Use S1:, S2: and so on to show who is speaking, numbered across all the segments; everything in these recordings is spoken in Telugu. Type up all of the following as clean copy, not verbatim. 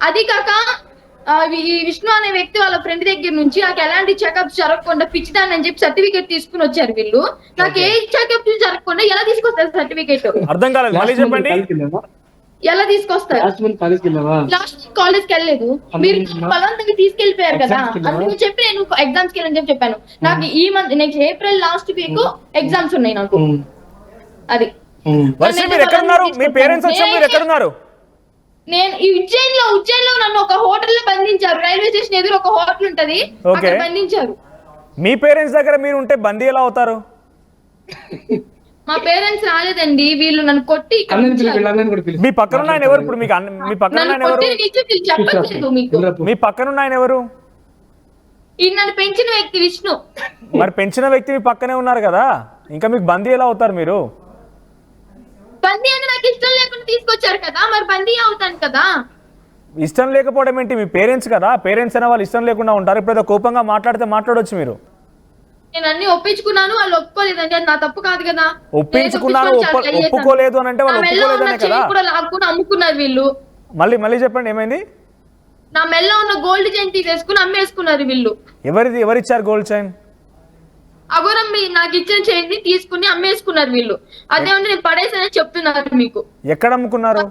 S1: అది కాక ఈ విష్ణు అనే వ్యక్తి వాళ్ళ ఫ్రెండ్ దగ్గర నుంచి నాకు ఎలాంటి చెకప్స్ జరగకుండా పిచ్చిదాన్ని అని చెప్పి సర్టిఫికేట్ తీసుకుని వచ్చారు వీళ్ళు. నాకు ఏ చెకప్స్ జరగకుండా ఎలా తీసుకొస్తారు సర్టిఫికేట్?
S2: అర్థం కాలేదు, మళ్ళీ చెప్పండి.
S1: ఎలా తీసుకొస్తారు? లాస్ట్ కాలేజ్కి వెళ్ళలేదు, మీరు బలవంతంగా తీసుకెళ్లిపోయారు కదా, అందుకని చెప్పి నేను ఎగ్జామ్స్ కి వెళ్ళని చెప్పాను. నాకు ఈ month next April last week exams ఉన్నాయి నాకు. అది
S2: మీ పేరెంట్స్ వచ్చి మీరు ఎక్కడున్నారు?
S1: నేను ఉజ్జయిన్లో నన్ను ఒక హోటల్లో బంధించారు. రైల్వే స్టేషన్ ఎదురు ఒక హోటల్ ఉంటది, అక్కడ బంధించారు.
S2: మీ పేరెంట్స్ దగ్గర మీరు ఉంటే బందీ ఎలా అవుతారు?
S1: మా పేరెంట్స్ రాలేదండి, వీళ్ళు నన్ను కొట్టి.
S2: మీ పక్కన ఉన్న ఆయన ఎవరు ఇప్పుడు? మీకు మీ పక్కన ఉన్న ఆయన ఎవరు?
S1: చెప్పట్లేదు మీకు.
S2: మీ పక్కన ఉన్న ఆయన ఎవరు?
S1: ఈ నన్ను పెంచిన వ్యక్తి విష్ణు.
S2: మరి పెంచిన వ్యక్తి మీ పక్కనే ఉన్నారు కదా, ఇంకా మీకు బందీ ఎలా అవుతారు మీరు?
S1: బందీ అని నాకు ఇష్టం లేకుండా తీసుకొచ్చారు కదా, మరి బందీ అవుతాను కదా.
S2: ఇష్టం లేకపోవడం ఏంటి? మీ పేరెంట్స్ కదా, పేరెంట్స్ అయినా వాళ్ళు ఇష్టం లేకుండా ఉంటారు. ఇప్పుడు ఏదో కోపంగా మాట్లాడితే మాట్లాడొచ్చు మీరు.
S1: నేను అన్ని ఒప్పించుకున్నాను, వాళ్ళు ఒప్పుకోలేదండి, అది నా తప్పు కాదు కదా.
S2: ఒప్పించుకున్నారు, ఒప్పుకోలేదు అని అంటే వాళ్ళు ఒప్పుకోలేదనే కదా.
S1: కూడా లాక్కుని అమ్ముకున్నారు వీళ్ళు.
S2: మళ్ళీ చెప్పండి ఏమైంది?
S1: నా మెల్ల ఉన్న గోల్డ్ చైన్ తీసేసుకుని అమ్మేసుకున్నారు వీళ్ళు.
S2: ఎవరిచ్చారు గోల్డ్ చైన్?
S1: అఘోరం నాకు ఇచ్చిన చైన్ ని తీసుకుని అమ్మేసుకున్నారు వీళ్ళు. అదే నేను పడేసానని చెప్తున్నారు మీకు.
S2: ఎక్కడ అమ్ముకున్నారు?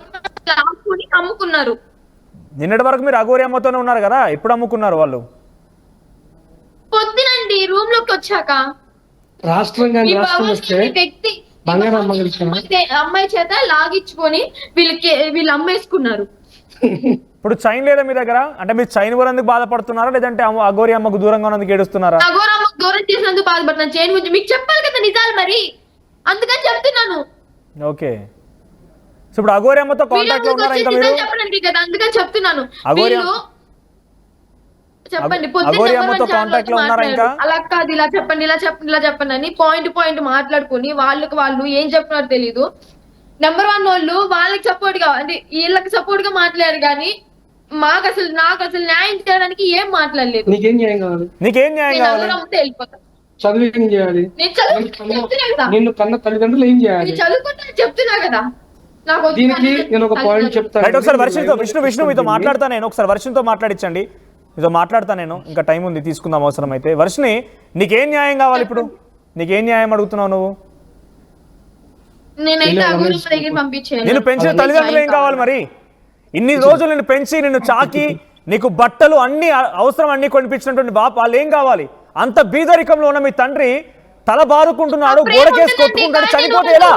S1: అమ్ముకున్నారు.
S2: నిన్నటి వరకు మీరు అఘోరి అమ్మతోనే ఉన్నారు కదా, ఎప్పుడు అమ్ముకున్నారు వాళ్ళు?
S1: పొద్దునండి రూమ్ లోకి వచ్చాక. వ్యక్తి అమ్మాయి చేత లాగించుకొని వీళ్ళు అమ్మేసుకున్నారు.
S2: ఇప్పుడు చైన్ లేదా మీ దగ్గర? అంటే మీరు చైన్ కొనందుకు బాధపడుతున్నారా, లేదంటే అఘోరి అమ్మకు దూరంగా ఉన్నందుకు ఏడుస్తున్నారా?
S1: అఘోరి అమ్మకు దూరం చేసినందుకు బాధపడుతున్నాను. చైన్ గురించి మీకు చెప్పాలి కదా నిజాలు, మరి అందుకని చెప్తున్నాను.
S2: ఓకే, సో ఇప్పుడు అఘోరి అమ్మతో కాంటాక్ట్ లో ఉన్నారా ఇంకా మీరు?
S1: చెప్పడానికి కదా, అందుకని చెప్తున్నాను. చెప్పండి,
S2: అఘోరి అమ్మతో కాంటాక్ట్ లో ఉన్నారా ఇంకా?
S1: అలా కాదు, ఇలా చెప్పండి అని పాయింట్ మాట్లాడుకుని వాళ్ళు ఏం చెప్తున్నారో తెలీదు. నెంబర్ 1 వాళ్ళు వాళ్ళకి సపోర్ట్ గా, అంటే వీళ్ళకి సపోర్ట్ గా మాట్లాడారు కానీ నాకు అసలు న్యాయం చేయడానికి ఏం మాట్లాడలేదు.
S2: నీకేం న్యాయం కావాలి?
S1: వెళ్ళిపోతా. చదువుకుంటా చెప్తున్నా కదా.
S2: ఒకసారి విష్ణు మీతో మాట్లాడతా నేను, ఒకసారి వర్షంతో మాట్లాడించండి. మీతో మాట్లాడతా నేను, ఇంకా టైం ఉంది, తీసుకుందాం అవసరం అయితే. వర్షిని, నీకేం న్యాయం కావాలి ఇప్పుడు? నీకేం న్యాయం అడుగుతున్నావు నువ్వు? నేను పెంచిన తల్లిదండ్రులు ఏం కావాలి మరి? ఇన్ని రోజులు నిన్ను పెంచి నిన్ను చాకి నీకు బట్టలు అన్ని అవసరం అన్ని కొనిపించినటువంటి బాప వాళ్ళు ఏం కావాలి? అంత బీదరికంలో ఉన్న మీ తండ్రి తల బాదుకుంటున్నాడు, గోడకేసి కొట్టుకుంటాడు, చనిపోతే ఎలా?